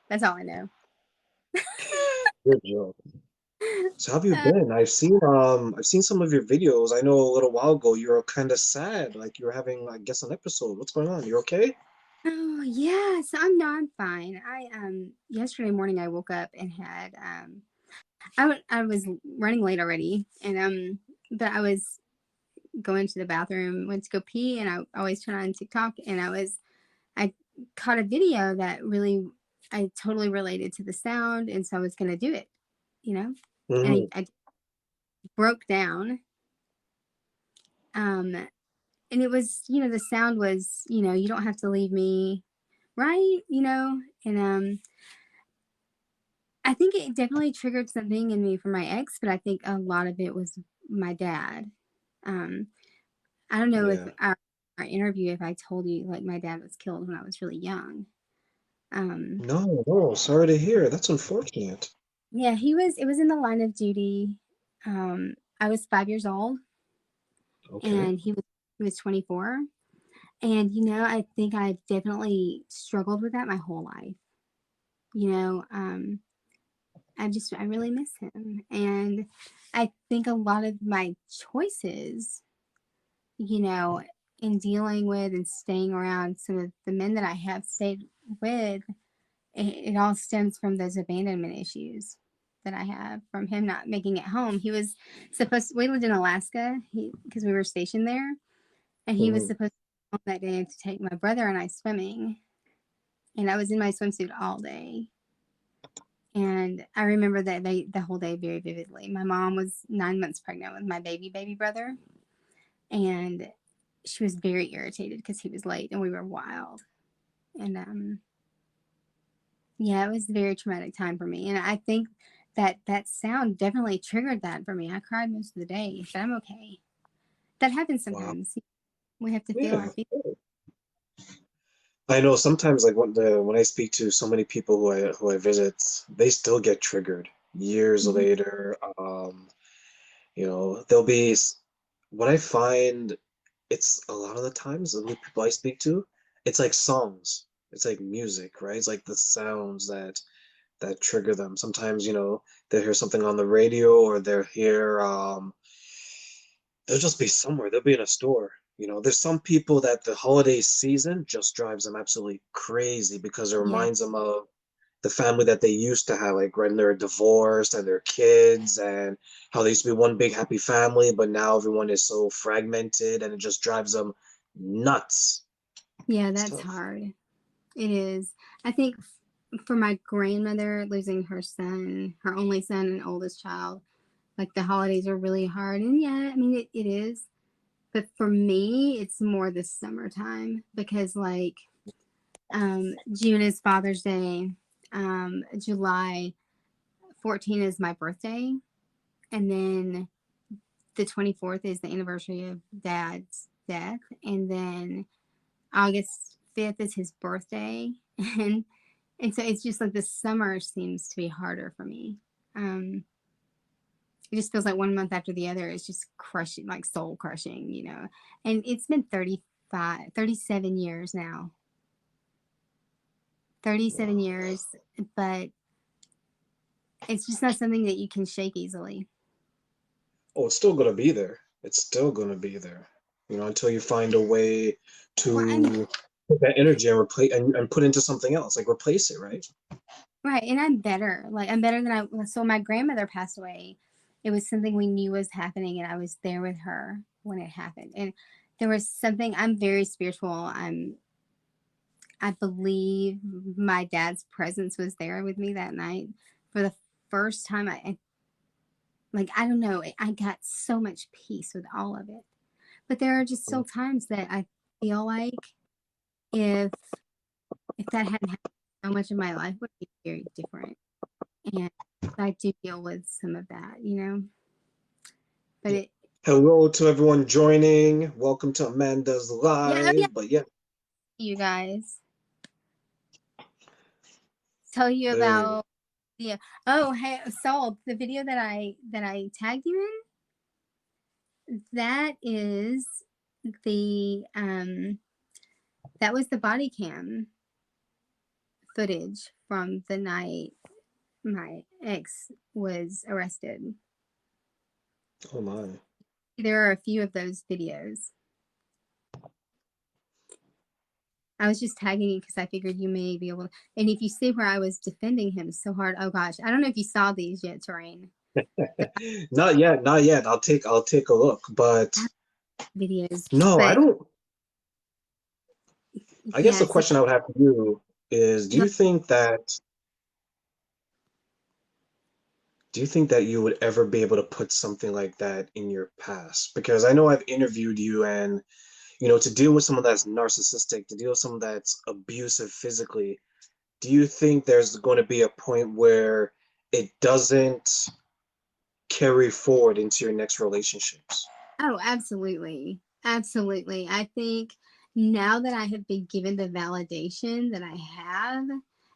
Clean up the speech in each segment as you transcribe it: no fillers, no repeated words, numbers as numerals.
That's all I know. Good job. So how have you been? I've seen some of your videos. I know a little while ago you were kind of sad, like you were having, I guess, an episode. What's going on? You okay? Oh yes, I'm fine. I yesterday morning I woke up and had I was running late already, and but I was going to the bathroom, went to go pee, and I always turn on TikTok, and I caught a video that really I totally related to the sound, and so I was gonna do it, you know, and Hmm. I broke down, um, and it was the sound was you don't have to leave me, right, and I think it definitely triggered something in me from my ex, but I think a lot of it was my dad. Um, I don't know if Yeah. our interview, if I told you like my dad was killed when I was really young. Um, No, no, sorry to hear. That's unfortunate. yeah, it was in the line of duty. I was 5 years old Okay. and he was 24. And, I think I've definitely struggled with that my whole life. You know, um, I really miss him. And I think a lot of my choices, you know, in dealing with and staying around some of the men that I have stayed with, it all stems from those abandonment issues that I have from him not making it home. He was we lived in Alaska because we were stationed there, and he was Hmm. supposed to come home that day to take my brother and I swimming. And I was in my swimsuit all day. And I remember the whole day very vividly. My mom was 9 months pregnant with my baby brother, and she was very irritated because he was late and we were wild. And yeah, it was a very traumatic time for me. And I think that sound definitely triggered that for me. I cried most of the day, but I'm okay. That happens Wow. sometimes. We have to feel our Yeah. feelings. I know sometimes like when I speak to so many people who I visit, they still get triggered years Mhm. later. There'll be what I find it's a lot of the times the people I speak to, it's like songs. It's like music, right? It's like the sounds that trigger them. Sometimes, they'll hear something on the radio or they'll just be somewhere. They'll be in a store. There's some people that the holiday season just drives them absolutely crazy because it reminds Yes. them of the family that they used to have, like when they're divorced and their kids, and how they used to be one big happy family, but now everyone is so fragmented and it just drives them nuts. Yeah, It's that's tough. hard. It is. I think for my grandmother losing her son, her only son and oldest child, like the holidays are really hard. And yeah, I mean, it is. But for me, it's more the summertime because, like, June is Father's Day, July 14 is my birthday, and then the 24th is the anniversary of Dad's death, and then August 5th is his birthday, and so it's just like the summer seems to be harder for me. Um, it just feels like one month after the other is just crushing, like soul crushing. And it's been 37 years now. 37 Wow. years, but it's just not something that you can shake easily. Oh, it's still gonna be there. It's still gonna be there. Until you find a way Well, I'm to put that energy and replace and put into something else, like replace it, right? right, and I'm better. Like I'm better than I. So my grandmother passed away. It was something we knew was happening, and I was there with her when it happened. And there was something. I'm very spiritual. I believe my dad's presence was there with me that night for the first time. I don't know. I got so much peace with all of it. But there are just still times that I feel like if if that hadn't happened, so much of my life would be very different. And I do deal with some of that. But Yeah. Hello to everyone joining. Welcome to Amanda's yeah, oh yeah, Live. But yeah, you guys tell you there. about the oh hey Saul, the video that I tagged you in, that is the that was the body cam footage from the night my ex was arrested. Oh my. There are a few of those videos. I was just tagging you because I figured you may be able to. And if you see where I was defending him so hard, oh gosh, I don't know if you saw these yet, Terraine. Not yet, not yet. I'll take a look, but Videos, no, I but don't. I guess yeah, the so question I would have for you is, do you think that you would ever be able to put something like that in your past? Because I know I've interviewed you, and to deal with someone that's narcissistic, to deal with someone that's abusive physically, do you think there's going to be a point where it doesn't carry forward into your next relationships? oh, absolutely. Absolutely. I think now that I have been given the validation that I have,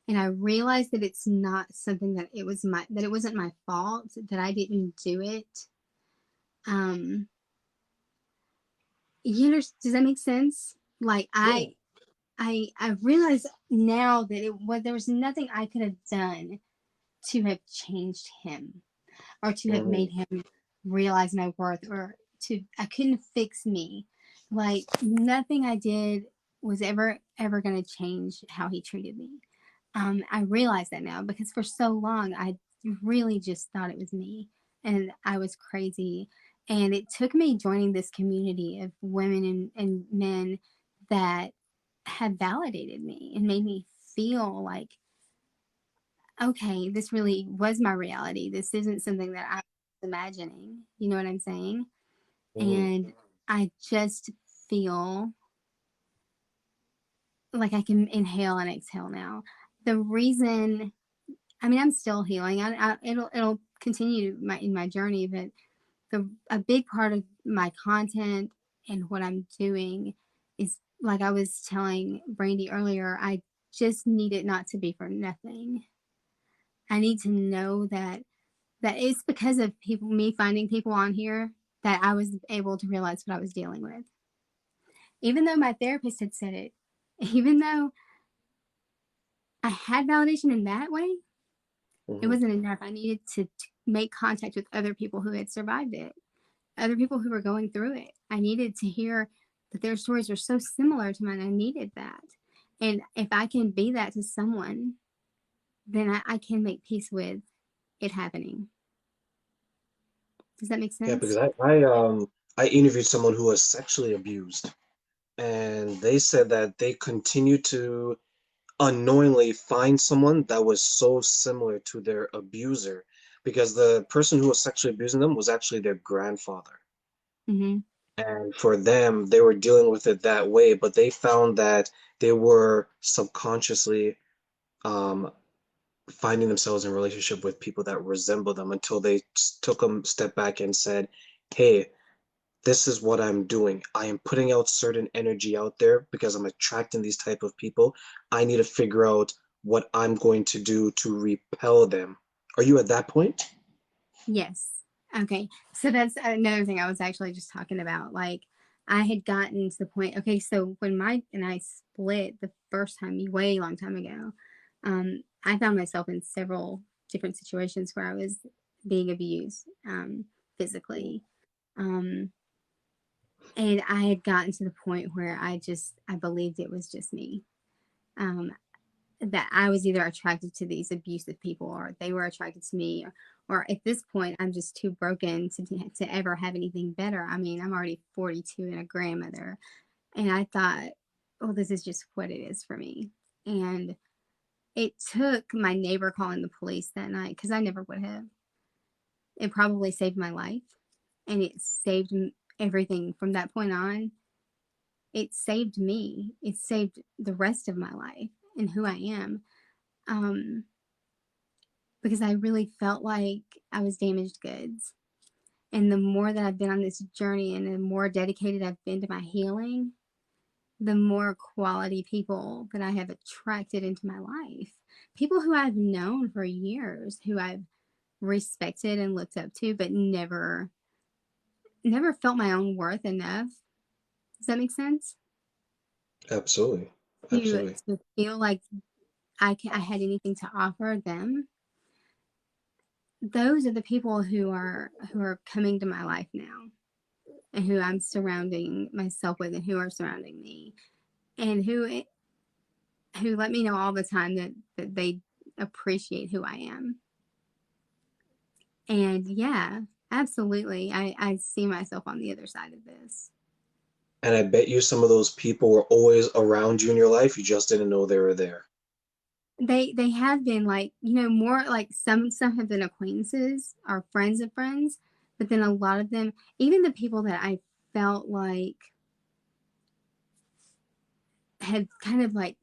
and I realize that it's not something that it wasn't my fault, that I didn't do it. Um, does that make sense? Like Yeah. I realize now that there was nothing I could have done to have changed him or to have Hmm. made him realize my worth or to I couldn't fix me. Like nothing I did was ever going to change how he treated me. I realize that now because for so long I really just thought it was me and I was crazy. And it took me joining this community of women and men that had validated me and made me feel like, okay, this really was my reality. This isn't something that I was imagining. You know what I'm saying? Hmm. And I just feel like I can inhale and exhale now. The reason, I mean, I'm still healing. It'll continue in my journey, but a big part of my content and what I'm doing is like I was telling Brandy earlier. I just need it not to be for nothing. I need to know that it's because of me finding people on here that I was able to realize what I was dealing with. Even though my therapist had said it, even though I had validation in that way, it Hmm. wasn't enough. I needed to make contact with other people who had survived it, other people who were going through it. I needed to hear that their stories are so similar to mine. I needed that. And if I can be that to someone, then I can make peace with it happening. Does that make Yeah, sense? because I interviewed someone who was sexually abused, and they said that they continued to unknowingly find someone that was so similar to their abuser, because the person who was sexually abusing them was actually their grandfather. Mm-hmm. And for them, they were dealing with it that way, but they found that they were subconsciously um, finding themselves in relationship with people that resemble them until they took a step back and said, "Hey, this is what I'm doing. I am putting out certain energy out there because I'm attracting these type of people. I need to figure out what I'm going to do to repel them." Are you at that point? Yes. Okay. So that's another thing I was actually just talking about. Like, I had gotten to the point. Okay, so when Mike and I split the first time, way long time ago, I found myself in several different situations where I was being abused physically, um, and I had gotten to the point where I believed it was just me. Um, that I was either attracted to these abusive people or they were attracted to me or at this point I'm just too broken to ever have anything better. I mean, I'm already 42 and a grandmother and I thought, oh, this is just what it is for me. And it took my neighbor calling the police that night because I never would have. It probably saved my life and it saved everything from that point on. It saved me. It saved the rest of my life and who I am. Um, because I really felt like I was damaged goods. And the more that I've been on this journey and the more dedicated I've been to my healing, the more quality people that I have attracted into my life. People who I've known for years, who I've respected and looked up to, but never felt my own worth enough. Does that make sense? Absolutely. To Absolutely. to feel like I had anything to offer them, those are the people who are coming to my life now, and who I'm surrounding myself with, and who are surrounding me, and who let me know all the time that they appreciate who I am. And yeah, absolutely, I see myself on the other side of this. And I bet you some of those people were always around you in your life. You just didn't know they were there. They have been, like, more like some have been acquaintances or friends of friends, but then a lot of them, even the people that I felt like had kind of like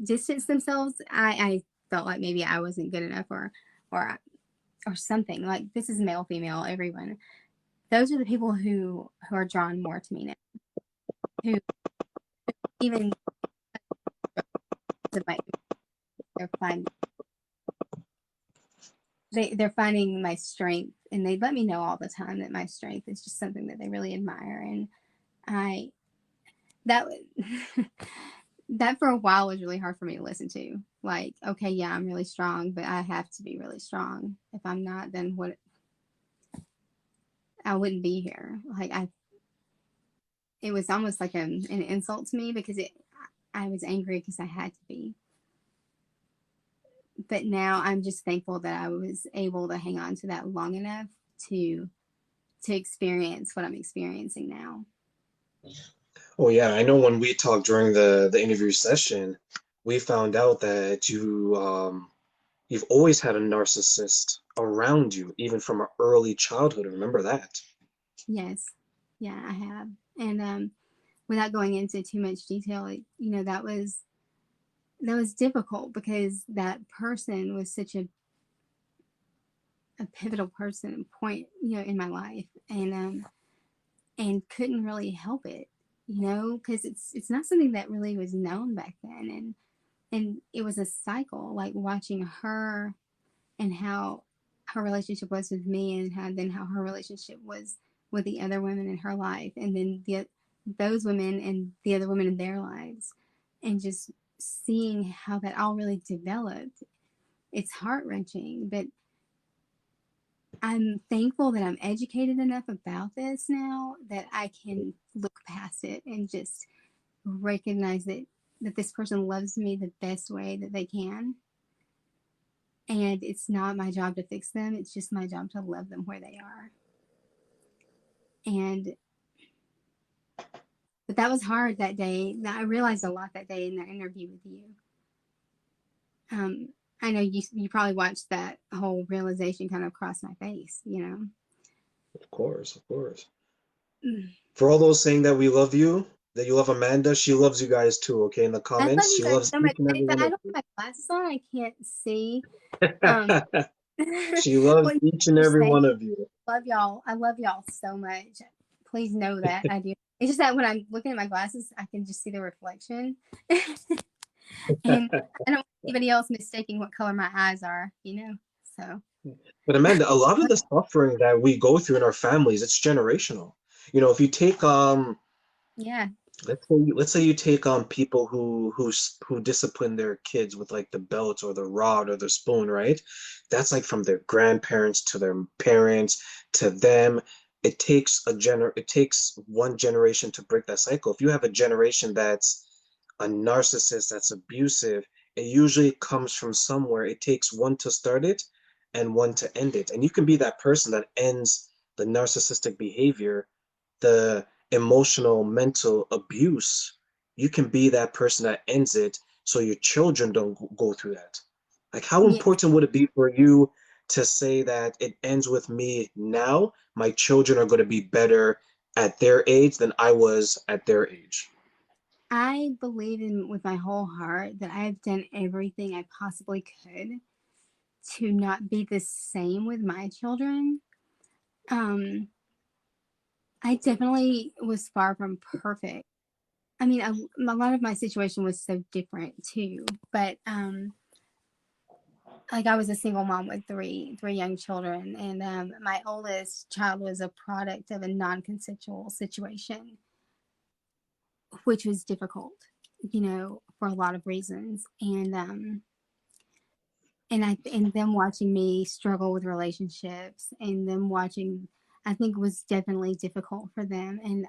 distanced themselves, I felt like maybe I wasn't good enough, or or something, like, this is male, female, everyone. Those are the people who are drawn more to me now, who even my, they're finding they're finding my strength, and they let me know all the time that my strength is just something that they really admire. And I that that for a while was really hard for me to listen to. Like, okay, yeah, I'm really strong, but I have to be really strong. If I'm not, then what? I wouldn't be here. Like, it was almost like an insult to me, because I was angry because I had to be. But now I'm just thankful that I was able to hang on to that long enough to experience what I'm experiencing now. Oh yeah, I know when we talked during the interview session, we found out that you've always had a narcissist around you, even from an early childhood. Remember that? Yes, yeah, I have. And without going into too much detail, that was difficult, because that person was such a pivotal person and point, in my life, and couldn't really help it, because it's not something that really was known back then. And it was a cycle, like watching her, and how her relationship was with me, and how her relationship was with the other women in her life, and then those women and the other women in their lives, and just seeing how that all really developed. It's heart wrenching, but I'm thankful that I'm educated enough about this now that I can look past it and just recognize that this person loves me the best way that they can. And it's not my job to fix them. It's just my job to love them where they are. And but that was hard that day. I realized a lot that day in that interview with you. Um, I know you probably watched that whole realization kind of cross my face. Of course, of course. Mm. For all those saying that we love you, that you love Amanda, she loves you guys too, okay? In the I love comments, you she guys loves so much. each and And every if one I of don't you. have my glasses on, I can't see. Um, She loves what you each and were every saying. one of you. Love y'all. I love y'all so much. Please know that I do. It's just that when I'm looking at my glasses, I can just see the reflection. And I don't want anybody else mistaking what color my eyes are. So, But Amanda, a lot of the suffering that we go through in our families, it's generational. If you take yeah. let's say you take people who discipline their kids with like the belt or the rod or the spoon, right? That's like from their grandparents to their parents to them. It takes one generation to break that cycle. If you have a generation that's a narcissist, that's abusive, it usually comes from somewhere. It takes one to start it and one to end it. And you can be that person that ends the narcissistic behavior, the emotional, mental abuse. You can be that person that ends it so your children don't go through that. Like, how Yeah. important would it be for you to say that it ends with me now? My children are going to be better at their age than I was at their age. I believe in with my whole heart that I've done everything I possibly could to not be the same with my children. Um, I definitely was far from perfect. I mean, a lot of my situation was so different too, but like, I was a single mom with three young children, and my oldest child was a product of a non-consensual situation, which was difficult, you know, for a lot of reasons, and them watching me struggle with relationships, and them watching, I think, was definitely difficult for them. And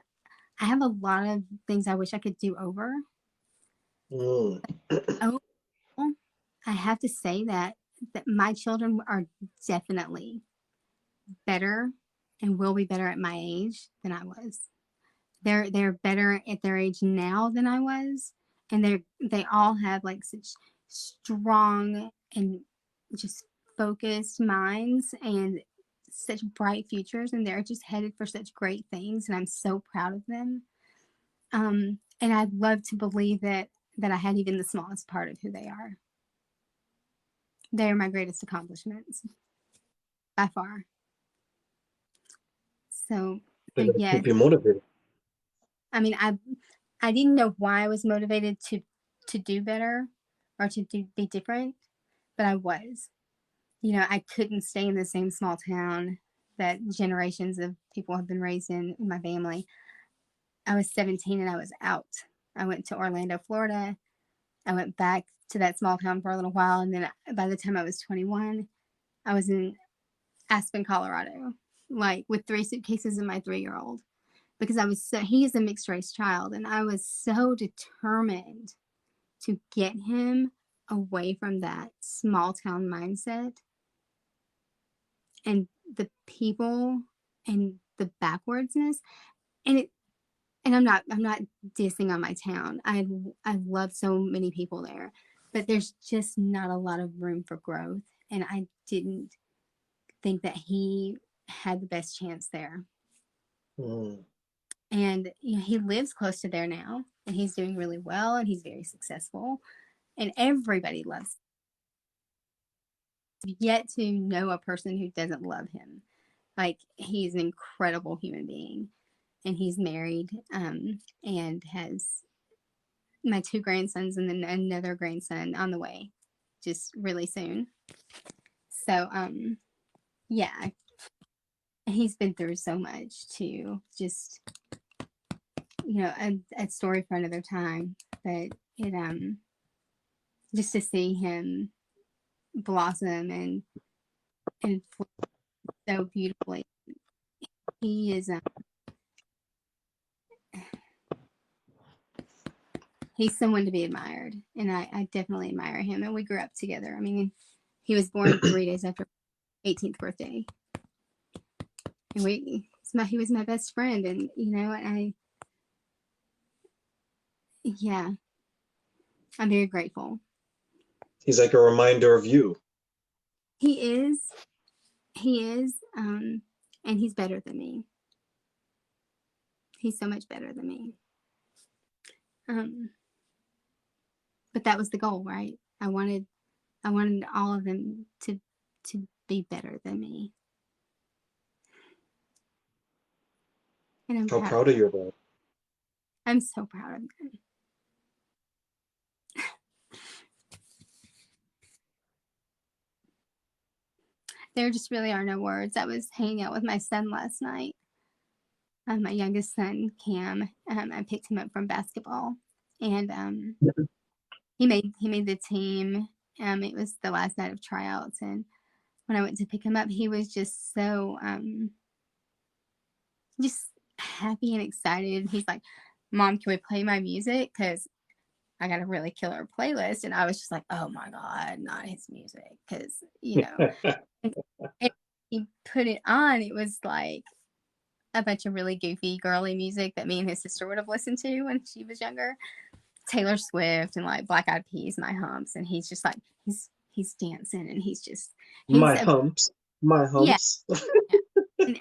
I have a lot of things I wish I could do over. Mm. Oh, I have to say that my children are definitely better and will be better at my age than I was. They're better at their age now than I was, and they all have like such strong and just focused minds and such bright futures, and they're just headed for such great things, and I'm so proud of them. And I'd love to believe that I had even the smallest part of who they are. They are my greatest accomplishments by far. So, They're gonna yes, keep you motivated. I mean, I didn't know why I was motivated to do better or be different, but I was. I couldn't stay in the same small town that generations of people have been raised in my family. I was 17 and I was out. I went to Orlando, Florida. I went back to that small town for a little while, and then by the time I was 21, I was in Aspen, Colorado, like with 3 suitcases and my 3-year-old, because he is a mixed race child, and I was so determined to get him away from that small town mindset and the people and the backwardsness. And it and I'm not dissing on my town. I love so many people there, but there's just not a lot of room for growth, and I didn't think that he had the best chance there. Mm. And he lives close to there now, and he's doing really well, and he's very successful, and everybody loves him. Yet to know a person who doesn't love him. Like, he's an incredible human being, and he's married, and has my 2 grandsons and then another grandson on the way, just really soon. So, yeah, he's been through so much too. Just, a story for another time. But it just to see him blossom and so beautifully. He is he's someone to be admired, and I definitely admire him. And we grew up together. I mean, he was born 3 days after 18th birthday, and he was my best friend, and yeah, I'm very grateful. He's like a reminder of you. He is, and he's better than me. He's so much better than me. Um, but that was the goal, right? I wanted all of them to be better than me, and I'm How proud of proud them. are you of that? I'm so proud of them. There just really are no words. I was hanging out with my son last night. My youngest son, Cam. I picked him up from basketball, and he made the team. It was the last night of tryouts, and when I went to pick him up, he was just so just happy and excited. He's like, "Mom, can we play my music? Because I got a really killer playlist." And I was just like, "Oh my god, not his music!" Because and he put it on. It was like a bunch of really goofy, girly music that me and his sister would have listened to when she was younger. Taylor Swift and like Black Eyed Peas, My Humps, and he's just like he's dancing, and he's My a humps, my yeah, humps. and,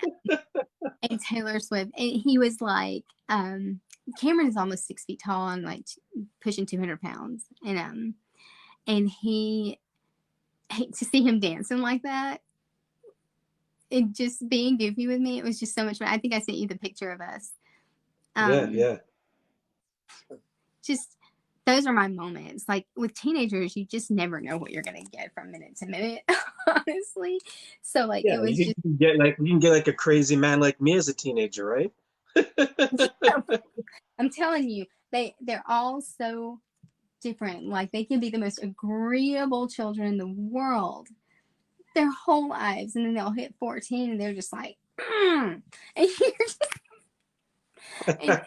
and Taylor Swift, and he was like Cameron is almost 6 feet tall and like pushing 200 pounds, and to see him dancing like that and just being goofy with me, it was just so much fun. I think I sent you the picture of us. Yeah, Um, yeah. just those are my moments. Like with teenagers, you just never know what you're gonna get from minute to minute, honestly. So like Yeah, it was you just can get like a crazy man like me as a teenager, right? I'm telling you, they're all so different. Like they can be the most agreeable children in the world their whole lives, and then they'll hit 14 and they're just like, and you're just, and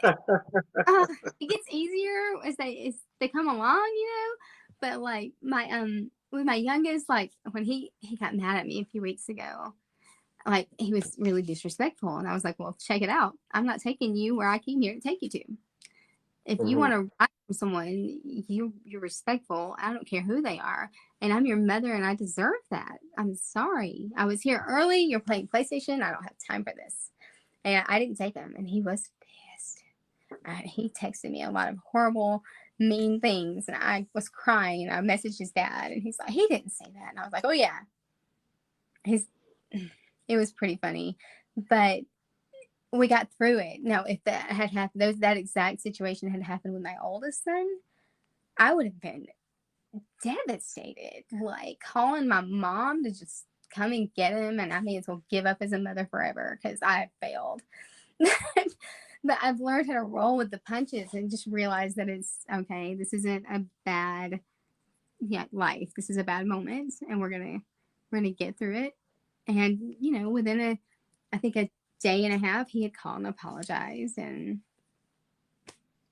it gets easier as they come along, you know. But like my with my youngest, like when he got mad at me a few weeks ago, like he was really disrespectful, and I was like, well, check it out. I'm not taking you where I came here to take you to. If you Hmm. want to ride from someone, you're respectful. I don't care who they are, and I'm your mother, and I deserve that. I'm sorry. I was here early. You're playing PlayStation. I don't have time for this, and I didn't take him, and he was pissed. He texted me a lot of horrible, mean things, and I was crying. And I messaged his dad, and he's like, he didn't say that, and I was like, oh yeah, his. It was pretty funny, but we got through it. Now, if that had happened, that exact situation had happened with my oldest son, I would have been devastated. Like calling my mom to just come and get him, and I may as well give up as a mother forever because I failed. But I've learned how to roll with the punches and just realize that it's okay. This isn't a bad life. This is a bad moment, and we're gonna get through it. And within I think a day and a half, he had called and apologized and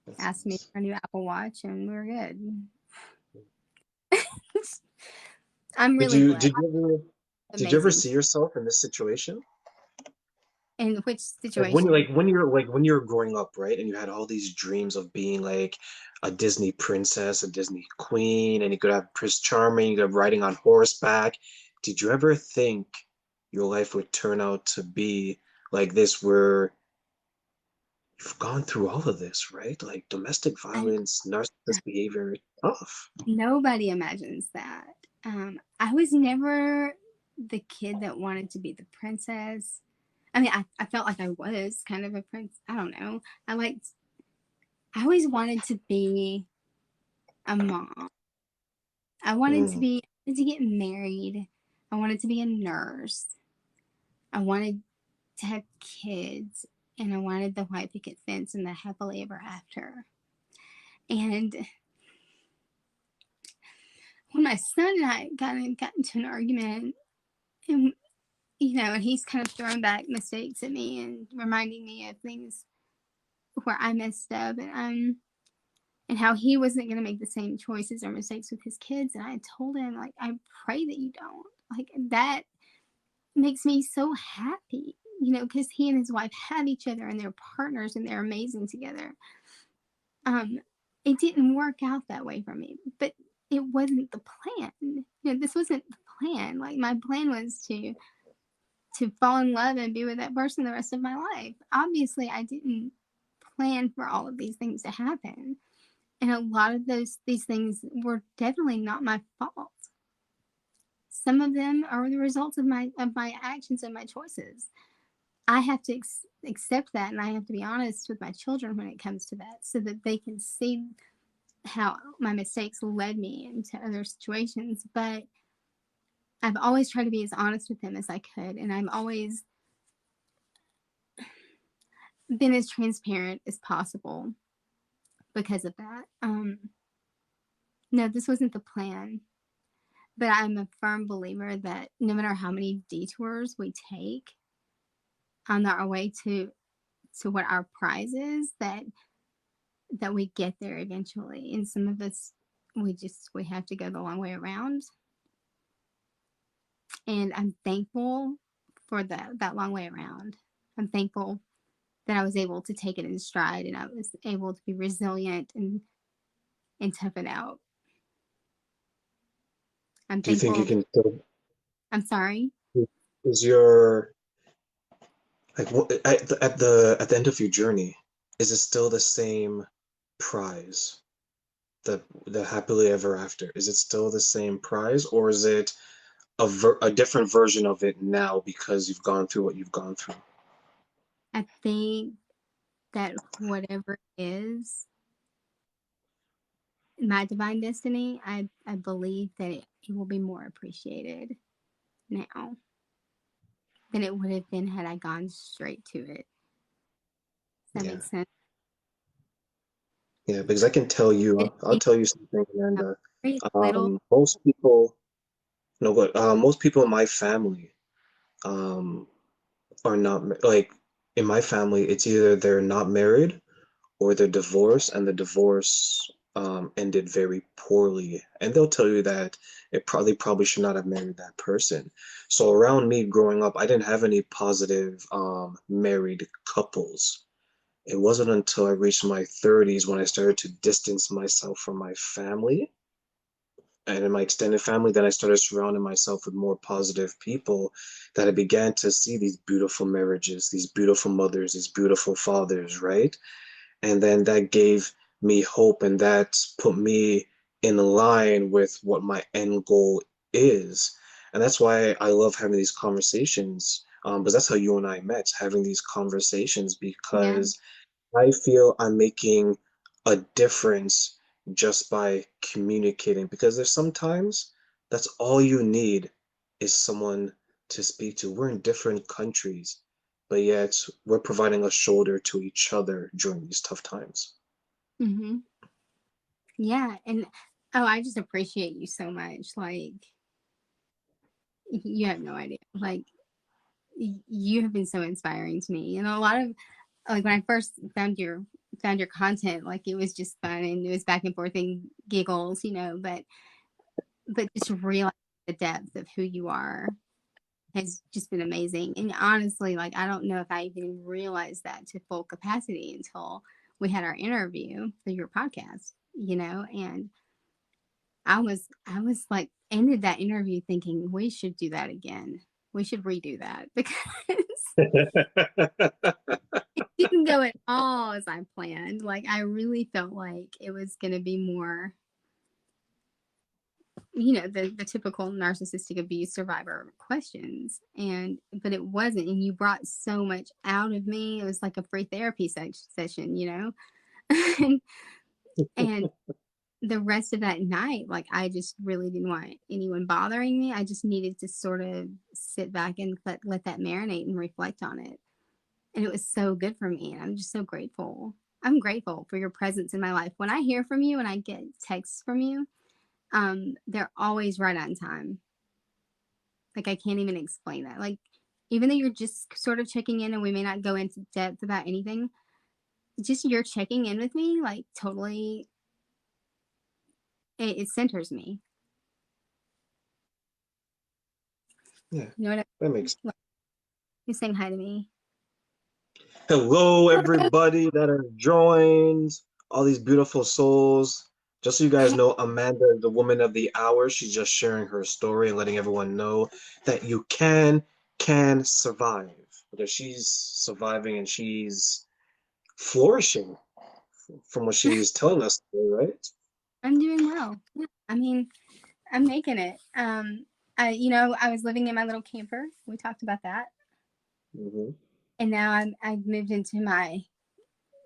That's asked me nice. for a new Apple Watch, and we were good. I'm Did really you blessed. did you ever did you ever Amazing. see yourself in this situation? In which Like when you situation? when you were growing up, right? And you had all these dreams of being like a Disney princess, a Disney queen, and you could have Prince Charming, you could have riding on horseback. Did you ever think your life would turn out to be like this, where you've gone through all of this, right? Like domestic I, violence, narcissist behavior, tough. Nobody imagines that. I was never the kid that wanted to be the princess. I mean, I felt like I was kind of a prince. I don't know. I always wanted to be a mom. Mm. I wanted to get married. I wanted to be a nurse. I wanted to have kids, and I wanted the white picket fence and the happily ever after. And when my son and I got into an argument, and and he's kind of throwing back mistakes at me and reminding me of things where I messed up, and how he wasn't going to make the same choices or mistakes with his kids. And I told him, like, I pray that you don't. Like, that makes me so happy, because he and his wife have each other and they're partners and they're amazing together. Um, it didn't work out that way for me, but it wasn't the plan. This wasn't the plan. Like, my plan was to fall in love and be with that person the rest of my life. Obviously, I didn't plan for all of these things to happen. And a lot of these things were definitely not my fault. Some of them are the results of my actions and my choices. I have to accept that, and I have to be honest with my children when it comes to that, so that they can see how my mistakes led me into other situations. But I've always tried to be as honest with them as I could, and I've always been as transparent as possible because of that. No, this wasn't the plan, but I'm a firm believer that no matter how many detours we take on our way to what our prize is, that we get there eventually. And some of us, we have to go the long way around. And I'm thankful for that long way around. I'm thankful that I was able to take it in stride, and I was able to be resilient and tough it out. I'm Do you think you thankful. can still, I'm sorry. is your like at the end of your journey, is it still the same prize? The happily ever after, is it still the same prize, or is it a different version of it now because you've gone through what you've gone through? I think that whatever is my divine destiny, I believe that it will be more appreciated now than it would have been had I gone straight to it. Does that Yeah, make sense? Yeah, because I can tell you, It, I'll it, tell you something, Amanda. very little. Most people, no, what, most people in my family, um, are not like in my family. It's either they're not married or they're divorced, and the divorce ended very poorly. And they'll tell you that probably should not have married that person. So around me growing up, I didn't have any positive married couples. It wasn't until I reached my 30s when I started to distance myself from my family and in my extended family that I started surrounding myself with more positive people, that I began to see these beautiful marriages, these beautiful mothers, these beautiful fathers, right? And then that gave me hope, and that put me in line with what my end goal is. And that's why I love having these conversations, because that's how you and I met, having these conversations, Yeah. because I feel I'm making a difference just by communicating, because there's sometimes that's all you need is someone to speak to. We're in different countries, but yet we're providing a shoulder to each other during these tough times. Hmm. Yeah. And oh, I just appreciate you so much. Like, you have no idea. Like, you have been so inspiring to me. And a lot of, like, when I first found your content, like, it was just fun and it was back and forth and giggles, but just realize the depth of who you are has just been amazing. And honestly, like, I don't know if I even realized that to full capacity until we had our interview for your podcast, and I was like, ended that interview thinking we should do that again. We should redo that because it didn't go at all as I planned. Like, I really felt like it was going to be more, the typical narcissistic abuse survivor questions, but it wasn't. And you brought so much out of me. It was like a free therapy session, and, and the rest of that night, like, I just really didn't want anyone bothering me. I just needed to sort of sit back and let that marinate and reflect on it. And it was so good for me. And I'm just so grateful. I'm grateful for your presence in my life. When I hear from you and I get texts from you, they're always right on time. Like, I can't even explain that. Like, even though you're just sort of checking in and we may not go into depth about anything, just you're checking in with me, like, totally, it centers me. Yeah, You know what I that makes mean? Like, you're saying hi to me. Hello, everybody that has joined, all these beautiful souls. Just so you guys Hey, know, Amanda is the woman of the hour. She's just sharing her story and letting everyone know that you can survive. Because she's surviving and she's flourishing from what she's telling us today, right? I'm doing well. Yeah, I mean, I'm making it. I was living in my little camper. We talked about that. Hmm. And now I've moved into my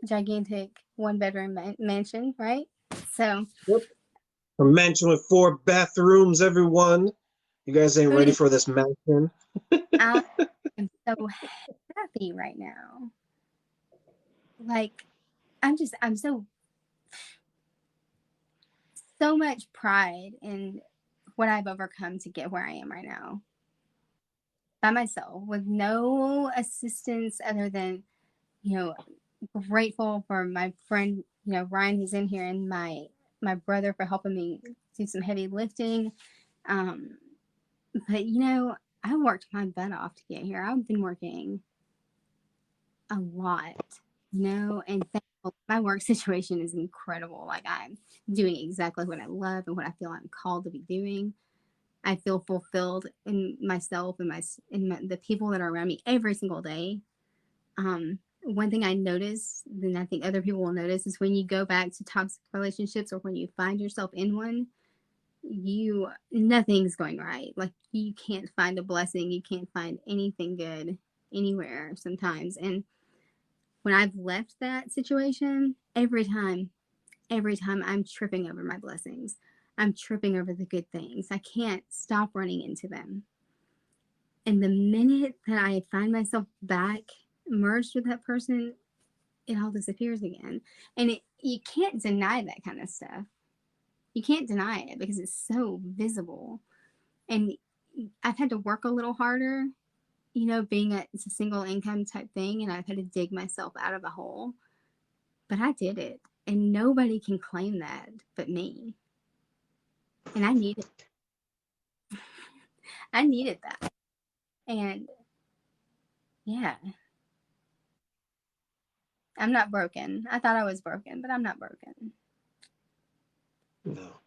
gigantic one bedroom mansion, right? So, Yep. A mansion with 4 bathrooms, everyone. You guys ain't ready Cody, for this mansion. I am so happy right now. Like, I'm so much pride in what I've overcome to get where I am right now by myself with no assistance other than, you know, grateful for my friend, Ryan, who's in here, and my brother for helping me do some heavy lifting. Um, but I worked my butt off to get here. I've been working a lot, and thankful. My work situation is incredible. Like, I'm doing exactly what I love and what I feel I'm called to be doing. I feel fulfilled in myself and the people that are around me every single day. One thing I notice, and I think other people will notice, is when you go back to toxic relationships or when you find yourself in one, you nothing's going right. Like, you can't find a blessing, you can't find anything good anywhere sometimes. And when I've left that situation, every time I'm tripping over my blessings. I'm tripping over the good things. I can't stop running into them. And the minute that I find myself back merged with that person, it all disappears again. And you can't deny that kind of stuff. You can't deny it because it's so visible. And I've had to work a little harder, being it's a single income type thing, and I've had to dig myself out of a hole. But I did it, and nobody can claim that but me. And I needed, I needed that. And yeah, I'm not broken. I thought I was broken, but I'm not broken. No.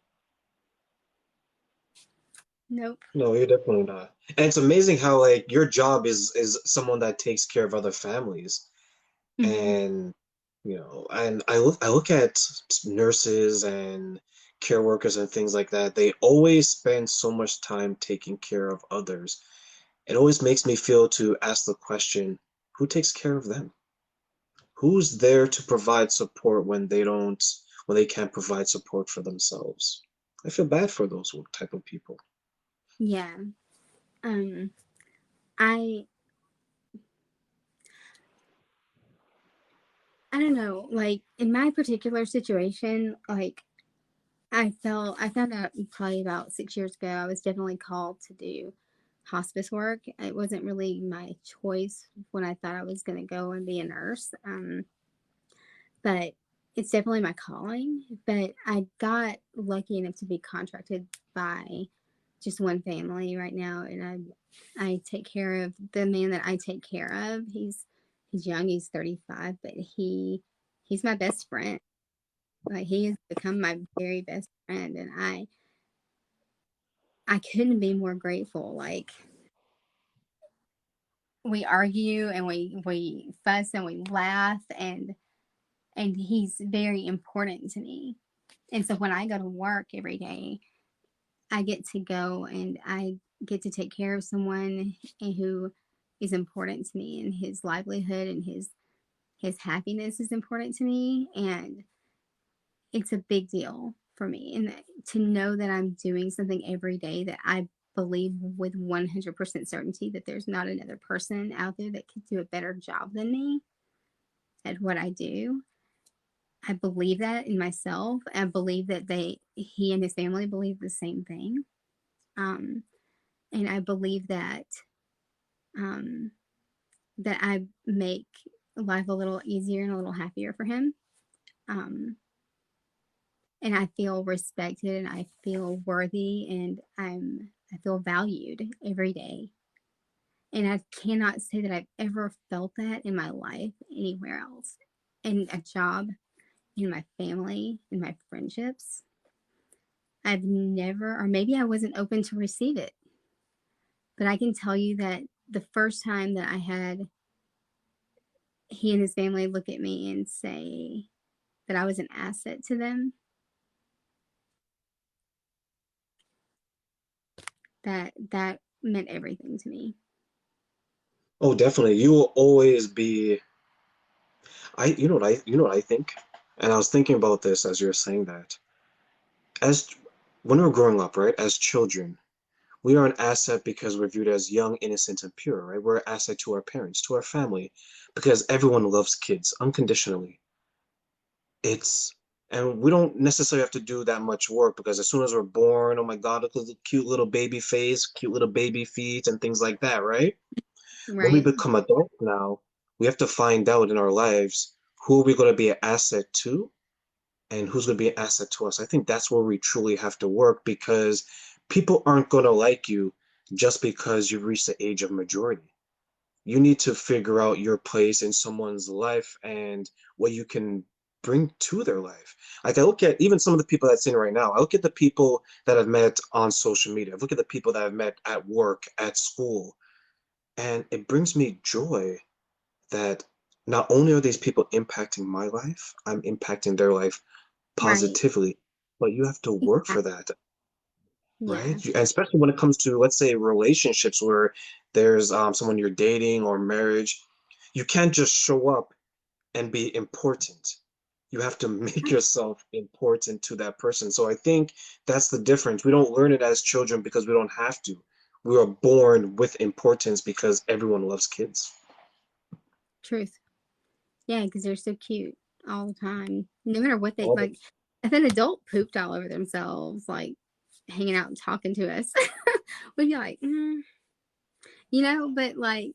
Nope. No, you're definitely not. And it's amazing how like your job is someone that takes care of other families. Mm-hmm. And and I look at nurses and care workers and things like that. They always spend so much time taking care of others. It always makes me feel to ask the question, who takes care of them? Who's there to provide support when they can't provide support for themselves? I feel bad for those type of people. Yeah. Um, I I don't know. Like in my particular situation, like I found out probably about 6 years ago. I was definitely called to do hospice work. It wasn't really my choice when I thought I was going to go and be a nurse. But it's definitely my calling. But I got lucky enough to be contracted by just one family right now, and I take care of the man that I take care of. He's young. He's 35, but he's my best friend. Like he has become my very best friend, and I couldn't be more grateful. Like we argue and we fuss and we laugh, and he's very important to me. And so when I go to work every day, I get to go and I get to take care of someone who is important to me, and his livelihood and his happiness is important to me, and it's a big deal for me. And to know that I'm doing something every day that I believe with 100% certainty that there's not another person out there that could do a better job than me at what I do. I believe that in myself. I believe that he and his family believe the same thing. Um, and I believe um, that I make life a little easier and a little happier for him. Um, and I feel respected and I feel worthy and I feel valued every day. And I cannot say that I've ever felt that in my life anywhere else. In a job, in my family, in my friendships. I've never, or maybe I wasn't open to receive it. But I can tell you that the first time that I had he and his family look at me and say that I was an asset to them, that meant everything to me. Oh, definitely. You will always be I think? And I was thinking about this as you're saying that. As when we're growing up, right, as children, we are an asset because we're viewed as young, innocent, and pure, right? We're an asset to our parents, to our family, because everyone loves kids unconditionally. It's and we don't necessarily have to do that much work because as soon as we're born, oh my God, look at the cute little baby face, cute little baby feet, and things like that, right? When we Right? become adults now, we have to find out in our lives who are we going to be an asset to and who's going to be an asset to us. I think that's where we truly have to work because people aren't going to like you just because you've reached the age of majority. You need to figure out your place in someone's life and what you can bring to their life. Like I look at even some of the people that's in right now. I look at the people that I've met on social media. I look at the people that I've met at work, at school, and it brings me joy that not only are these people impacting my life, I'm impacting their life Right. positively, but you have to work for that, Yeah. right? And especially when it comes to, let's say, relationships where there's someone you're dating or marriage, you can't just show up and be important. You have to make yourself important to that person. So I think that's the difference. We don't learn it as children because we don't have to. We are born with importance because everyone loves kids. Truth. Yeah, because they're so cute all the time. No matter what they All the like, if an adult pooped all over themselves, like hanging out and talking to us, we'd be like, but like,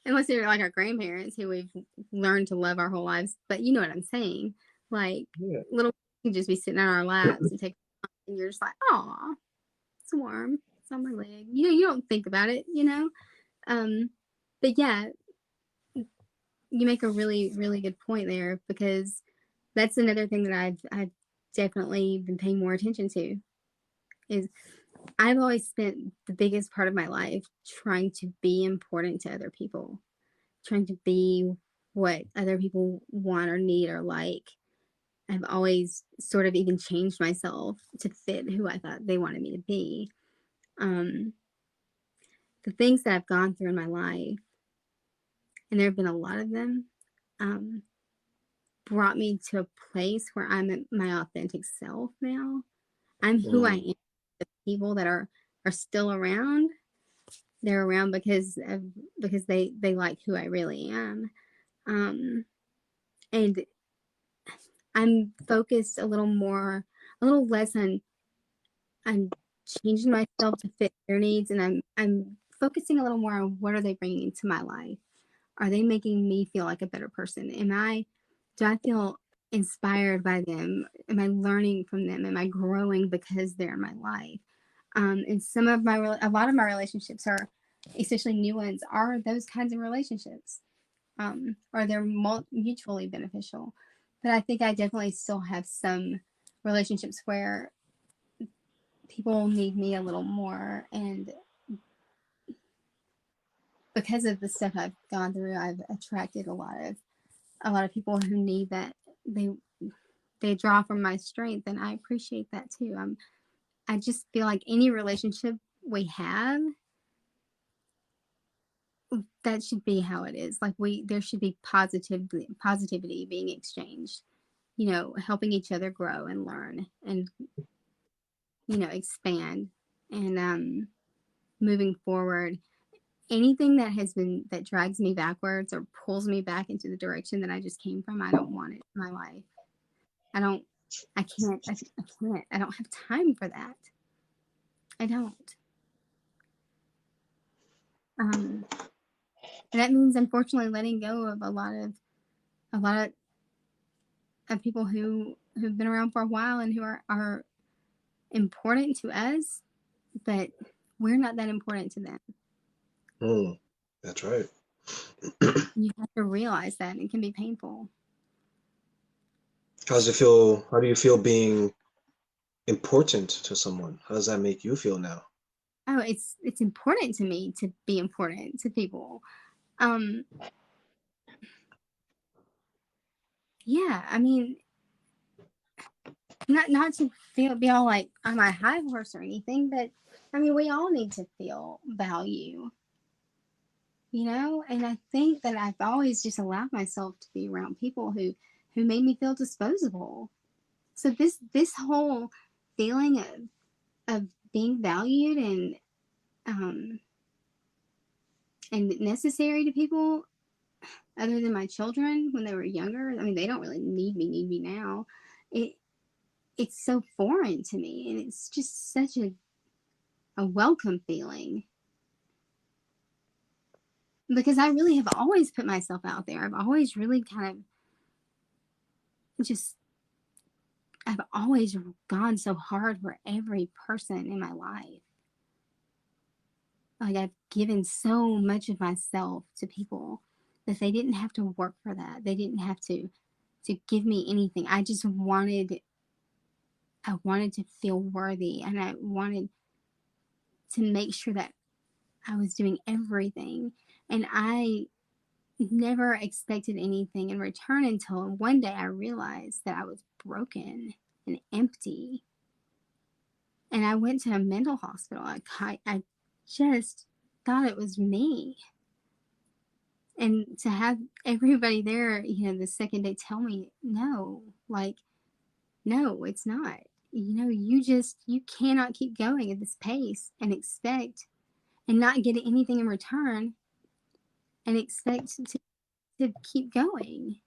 unless they're like our grandparents who we've learned to love our whole lives. But you know what I'm saying? Like, yeah. little can just be sitting on our laps and take, and you're just like, oh, it's warm. It's on my leg. You don't think about it. Um, but yeah, you make a really, really good point there because that's another thing that I've definitely been paying more attention to is I've always spent the biggest part of my life trying to be important to other people, trying to be what other people want or need or like. I've always sort of even changed myself to fit who I thought they wanted me to be. Um, the things that I've gone through in my life, and there have been a lot of them, um, brought me to a place where I'm my authentic self now. I'm who I Mm, am. The people that are still around, they're around because they like who I really am. Um, and I'm focused a little more, a little less on changing myself to fit their needs, and I'm focusing a little more on what are they bringing into my life. Are they making me feel like a better person? Do I feel inspired by them? Am I learning from them? Am I growing because they're in my life? And a lot of my relationships are, especially new ones, are those kinds of relationships, or they're mutually beneficial. But I think I definitely still have some relationships where people need me a little more, and because of the stuff I've gone through, I've attracted a lot of people who need that. They they draw from my strength, and I appreciate that too. I just feel like any relationship we have, that should be how it is. Like there should be positivity being exchanged. Helping each other grow and learn and expand and moving forward. Anything that drags me backwards or pulls me back into the direction that I just came from, I don't want it in my life. I don't. I can't. I can't. I don't have time for that. I don't. Um, and that means unfortunately letting go of a lot of people who've been around for a while and who are important to us, but we're not that important to them. mm, that's right. You have to realize that, and it can be painful. How do you feel being important to someone? How does that make you feel now? Oh, it's important to me to be important to people. Um, yeah, I mean, not to be all like on my high horse or anything, but I mean, we all need to feel value. And I think that I've always just allowed myself to be around people who made me feel disposable. So this whole feeling of being valued um and necessary to people other than my children when they were younger. I mean, they don't really need me now. It it's so foreign to me, and it's just such a welcome feeling because I really have always put myself out there. I've always really kind of just I've always gone so hard for every person in my life. Like I've given so much of myself to people that they didn't have to work for that. They didn't have to give me anything. I wanted to feel worthy, and I wanted to make sure that I was doing everything. And I never expected anything in return until one day I realized that I was broken and empty. And I went to a mental hospital. I just thought it was me. And to have everybody there, the second day tell me, no, like, no, it's not. You cannot keep going at this pace and expect and not get anything in return and expect to keep going.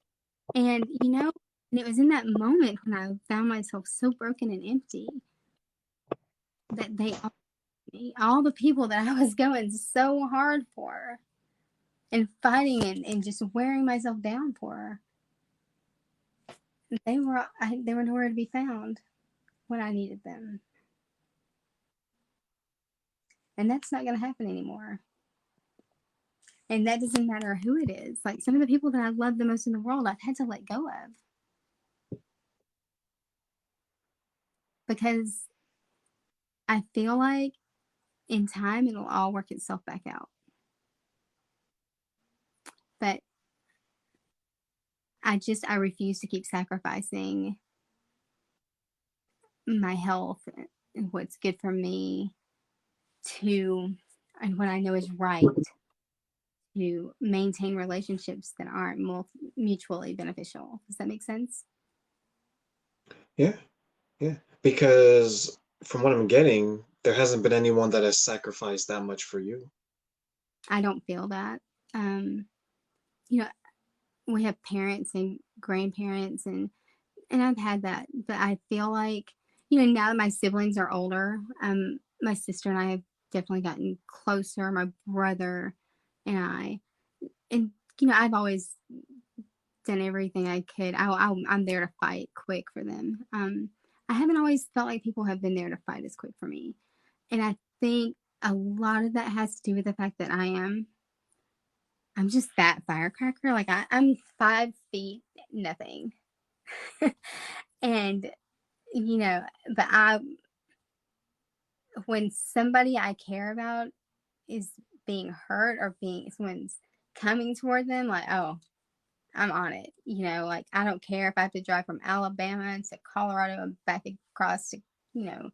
And, and it was in that moment when I found myself so broken and empty that all the people that I was going so hard for and fighting and just wearing myself down for, they were nowhere to be found when I needed them. And that's not going to happen anymore. And that doesn't matter who it is. Like some of the people that I love the most in the world, I've had to let go of because I feel like in time it'll all work itself back out. But I refuse to keep sacrificing my health and what's good for me to and what I know is right to maintain relationships that aren't mutually beneficial. Does that make sense? Yeah, yeah. Because from what I'm getting, there hasn't been anyone that has sacrificed that much for you. I don't feel that. Um, you know, we have parents and grandparents and I've had that, but I feel like now that my siblings are older, my sister and I have definitely gotten closer. My brother and I, and I've always done everything I could. I'm there to fight quick for them. I haven't always felt like people have been there to fight as quick for me, and I think a lot of that has to do with the fact that I'm just that firecracker. Like I'm 5 feet nothing, and you know, but I when somebody I care about is being hurt or being someone's coming toward them, like, oh, I'm on it. Like I don't care if I have to drive from Alabama to Colorado and back across to, you know,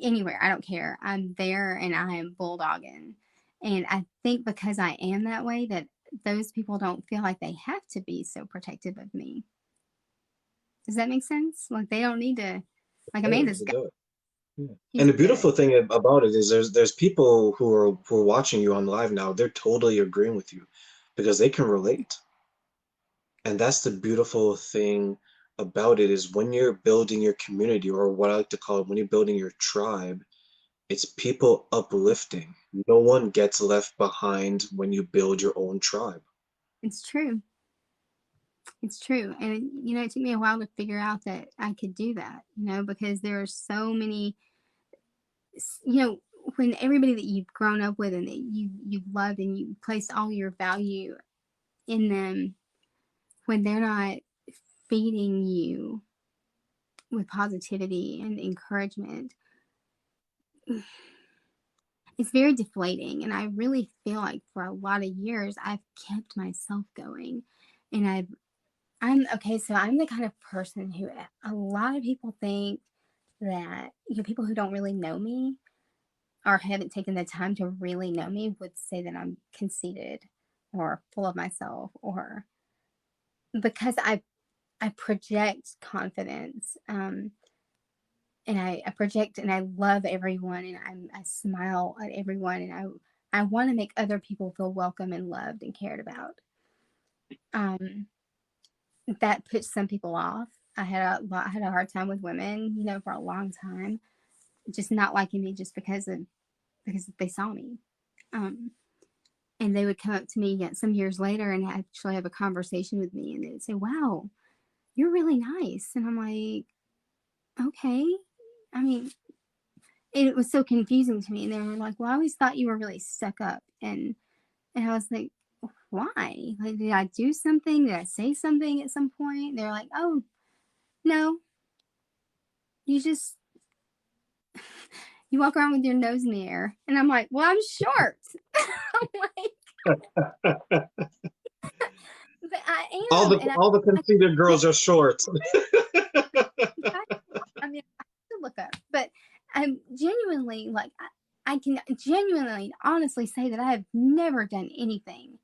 anywhere. I don't care. I'm there and I am bulldogging. And I think because I am that way, that those people don't feel like they have to be so protective of me. Does that make sense? Like they don't need to. Like It Amanda's does, it got. does. Yeah. She's And the good. beautiful thing about it is there's people who are watching you on live now. They're totally agreeing with you because they can relate. And that's the beautiful thing about it is when you're building your community, or what I like to call it, when you're building your tribe, it's people uplifting. No one gets left behind when you build your own tribe. It's true. It's true. And, it took me a while to figure out that I could do that, because there are so many, you know, when everybody that you've grown up with and that you've loved and you placed all your value in them, when they're not feeding you with positivity and encouragement, it's very deflating. And I really feel like for a lot of years, I've kept myself going. And I'm okay. So I'm the kind of person who a lot of people think that, people who don't really know me or haven't taken the time to really know me would say that I'm conceited or full of myself or because I project confidence and I project and I love everyone and I smile at everyone and I want to make other people feel welcome and loved and cared about. Um, that puts some people off. I had a hard time with women, for a long time, just not liking me just because they saw me. Um, and they would come up to me some years later and actually have a conversation with me and they'd say, wow, you're really nice. And I'm like, okay. I mean, it was so confusing to me. And they were like, well, I always thought you were really stuck up. And I was like, why? Like, did I do something? Did I say something at some point? They're like, oh, no, you just, you walk around with your nose in the air. And I'm like, well, I'm short. I'm like, but I All am. the And all the I conceited girls are short. I mean, I have to look up, but I'm genuinely like, I can genuinely, honestly say that I have never done anything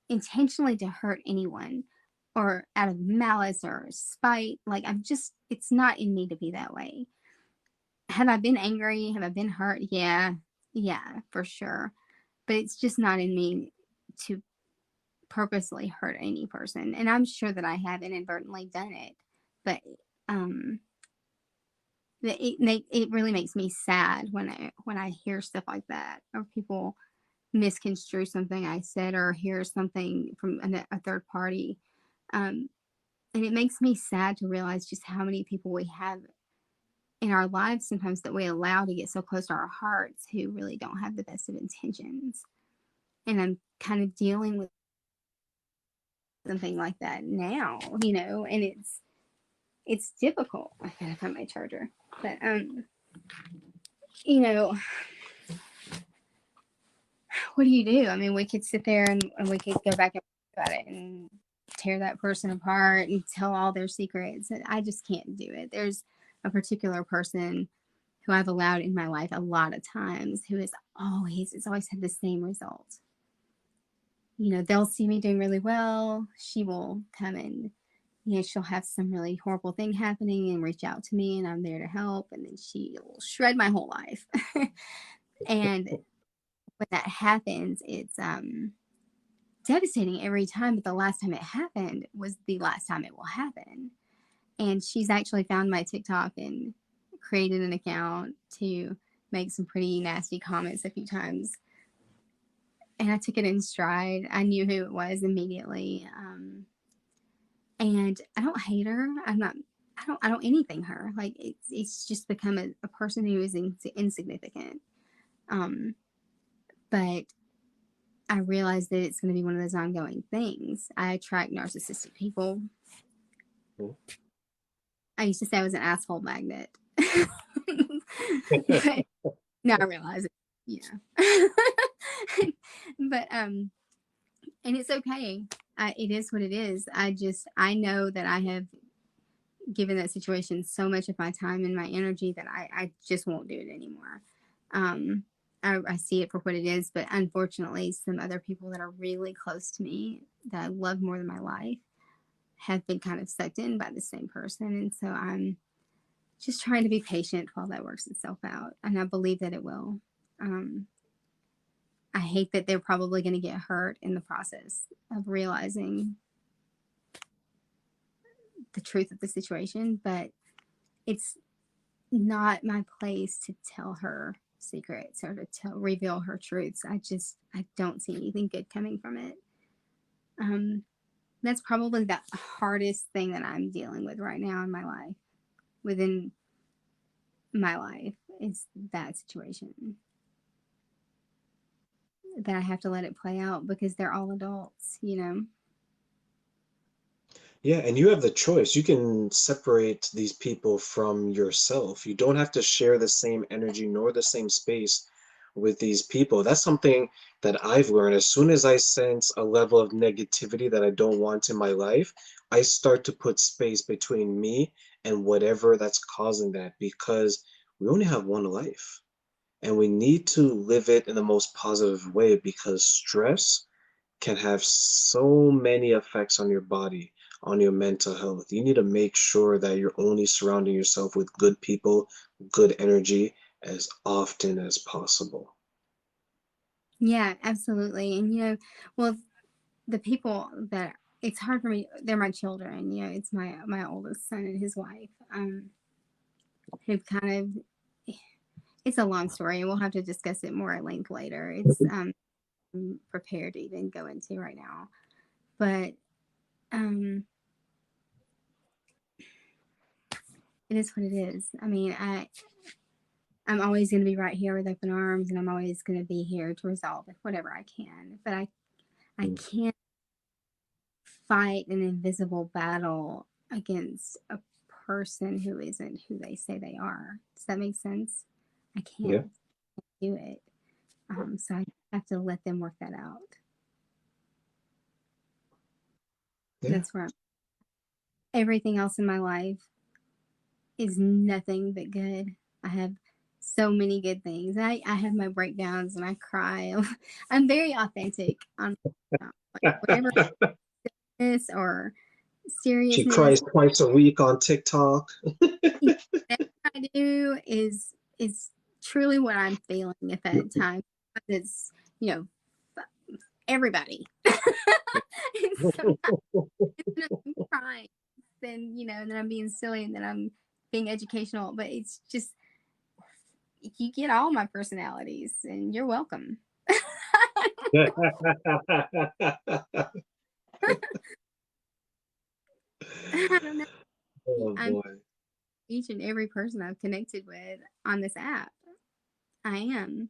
intentionally to hurt anyone or out of malice or spite. Like, it's not in me to be that way. Have I been angry? Have I been hurt? Yeah, yeah, for sure. But it's just not in me to purposely hurt any person, and I'm sure that I have inadvertently done it, but um, it really makes me sad when I hear stuff like that, or people misconstrue something I said, or hear something from a third party. Um, and it makes me sad to realize just how many people we have in our lives sometimes that we allow to get so close to our hearts who really don't have the best of intentions. And I'm kind of dealing with something like that now, and it's difficult. I gotta find my charger. But you know, what do you do? I mean, we could sit there and we could go back and talk about it and tear that person apart and tell all their secrets. I just can't do it. There's a particular person who I've allowed in my life a lot of times who is always, it's always had the same result. They'll see me doing really well. She will come and, she'll have some really horrible thing happening and reach out to me, and I'm there to help. And then she will shred my whole life. And when that happens, it's devastating every time. But the last time it happened was the last time it will happen. And she's actually found my TikTok and created an account to make some pretty nasty comments a few times. And I took it in stride. I knew who it was immediately. And I don't hate her. I don't anything her. Like it's just become a person who is insignificant. But I realized that it's going to be one of those ongoing things. I attract narcissistic people. Mhm. I used to say I was an asshole magnet. But now I realize it. But and it's okay. It is what it is. I know that I have given that situation so much of my time and my energy that I just won't do it anymore. I see it for what it is, but unfortunately, some other people that are really close to me that I love more than my life have been kind of sucked in by the same person. And so I'm just trying to be patient while that works itself out. And I believe that it will. I hate that they're probably going to get hurt in the process of realizing the truth of the situation, but it's not my place to tell her secrets or to reveal her truths. I don't see anything good coming from it. That's probably the hardest thing that I'm dealing with right now in my life, within my life, is that situation. That I have to let it play out because they're all adults. Yeah, and you have the choice. You can separate these people from yourself. You don't have to share the same energy nor the same space with these people. That's something that I've learned. As soon as I sense a level of negativity that I don't want in my life, I start to put space between me and whatever that's causing that, because we only have one life and we need to live it in the most positive way, because stress can have so many effects on your body, on your mental health. You need to make sure that you're only surrounding yourself with good people, good energy as often as possible. Yeah, absolutely. And well, the people that it's hard for me, they're my children. It's my oldest son and his wife. Who've kind of, it's a long story, and we'll have to discuss it more at length later. It's I'm prepared to even go into right now, but um, it is what it is. I mean, I'm always going to be right here with open arms, and I'm always going to be here to resolve whatever I can. But I Mm. can't fight an invisible battle against a person who isn't who they say they are. Does that make sense? I Yeah, can't do it. So I have to let them work that out. yeah, That's where everything else in my life is nothing but good. I have so many good things. I have my breakdowns and I cry. I'm very authentic on like whatever this or she seriousness. cries twice a week on TikTok. That I do is truly what I'm feeling at that time. It's you know everybody. And sometimes I'm crying, then then I'm being silly, and then I'm being educational. But it's just you get all my personalities, and you're welcome. I don't know. Oh I'm boy. each and every person I've connected with on this app. I am.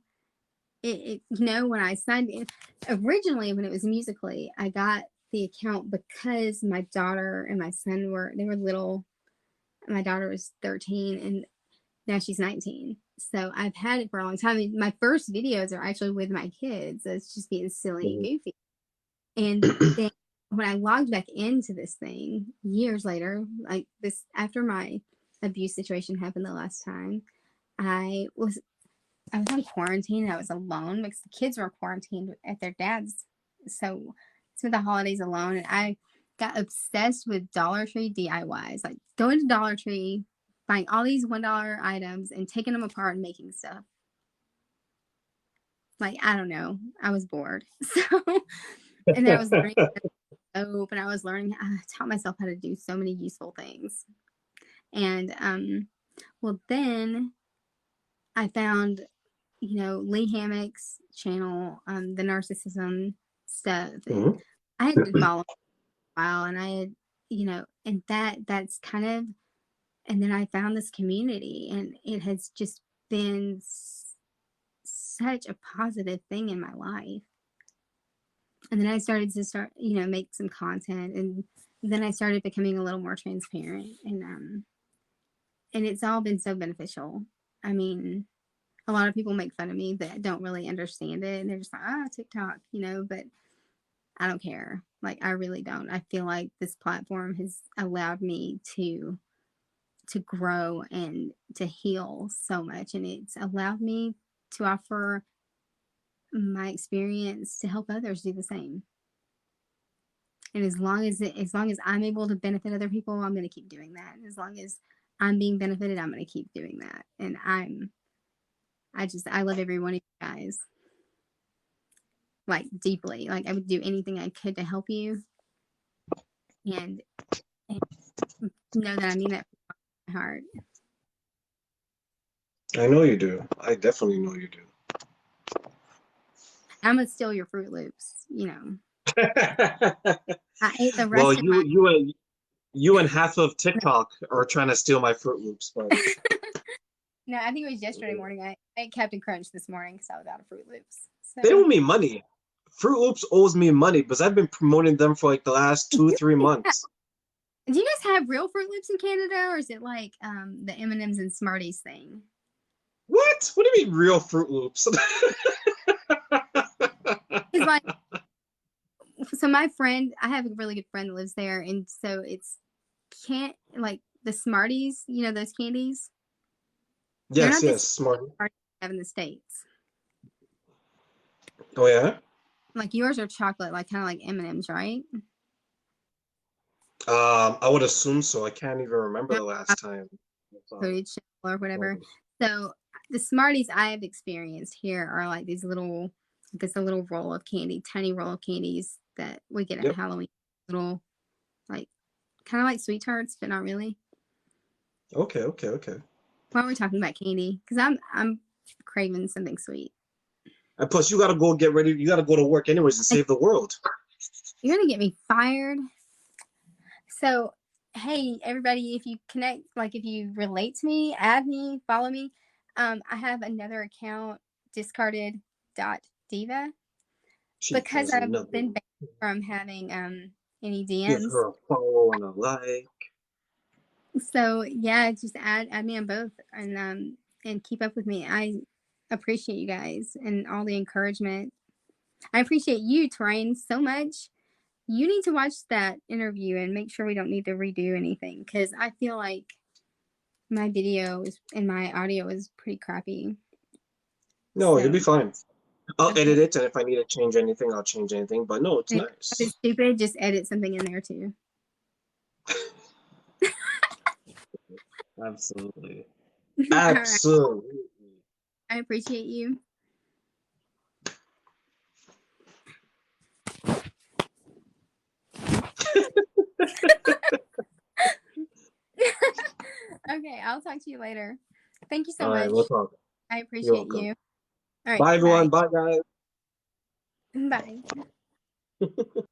When I signed in originally, when it was Musically, I got the account because my daughter and my son were little. My daughter was 13 and now she's 19. So I've had it for a long time. My first videos are actually with my kids. So it's just being silly and Mhm. goofy. And then when I logged back into this thing years later, like this after my abuse situation happened the last time, I was I was on quarantine. I was alone because the kids were quarantined at their dad's. So spent the holidays alone, and I got obsessed with Dollar Tree DIYs, like going to Dollar Tree, buying all these $1 items and taking them apart and making stuff. Like I don't know, I was bored. So, and then I was learning soap, and I was learning. I taught myself how to do so many useful things. And well, then I found Lee Hammock's channel, the narcissism stuff, and Mhm. I had been following for a while, and I had, and that's kind of, and then I found this community, and it has just been such a positive thing in my life. And then I started to make some content, and then I started becoming a little more transparent, and it's all been so beneficial. I mean, a lot of people make fun of me that don't really understand it, and they're just like, "Ah, TikTok," but I don't care. Like I really don't. I feel like this platform has allowed me to grow and to heal so much, and it's allowed me to offer my experience to help others do the same. And as long as I'm able to benefit other people, I'm going to keep doing that. And as long as I'm being benefited, I'm going to keep doing that. And I love every one of you guys, like deeply. Like I would do anything I could to help you, and, and know that I mean that from my heart. I know you do. I definitely know you do. I'm gonna steal your Fruit Loops. I ate the Well, rest of my. you and half of TikTok are trying to steal my Fruit Loops, but No, I think it was yesterday morning. I ate Captain Crunch this morning because I was out of Fruit Loops. they So, owe me money. Fruit Loops owes me money because I've been promoting them for like the last do two, you, 3 months. do you guys have real Fruit Loops in Canada, or is it like the M&Ms and Smarties thing? What? What do you mean real Fruit Loops? It's like, so my friend, I have a really good friend that lives there, and so it's can't like the Smarties, those candies. They're Yes, not the yes, same smart. Smarties we have in the States. Oh yeah. Like yours are chocolate, like kind of like M&Ms, right? I would assume so. I can't even remember the last time. Coated shell or whatever. Um, So the Smarties I have experienced here are like these little, I guess a little roll of candy, tiny roll of candies that we get at yep. Halloween. Little, like, kind of like sweet tarts, but not really. Okay, okay, okay. Why are we talking about candy? Because I'm craving something sweet. And plus, you gotta go get ready. You gotta go to work anyways to Like, save the world. you're gonna get me fired. So, hey, everybody, if you connect, like if you relate to me, add me, follow me. I have another account, discarded.diva, She because has I've been nothing. banned from having any Give DMs. her a follow and a like. So yeah, just add me on both, and keep up with me. I appreciate you guys and all the encouragement. I appreciate you, Terraine, so much. You need to watch that interview and make sure we don't need to redo anything, because I feel like my video is and my audio is pretty crappy. No, you'll be So fine. I'll okay. edit it, and if I need to change anything, I'll change anything. But no, it's And if it's nice. stupid, just edit something in there too. Absolutely. All right. Absolutely. I appreciate you. Okay, I'll talk to you later. Thank you so All right, we'll much. talk. I You're appreciate welcome. you. All right, Bye, bye. everyone. Bye, guys. Bye.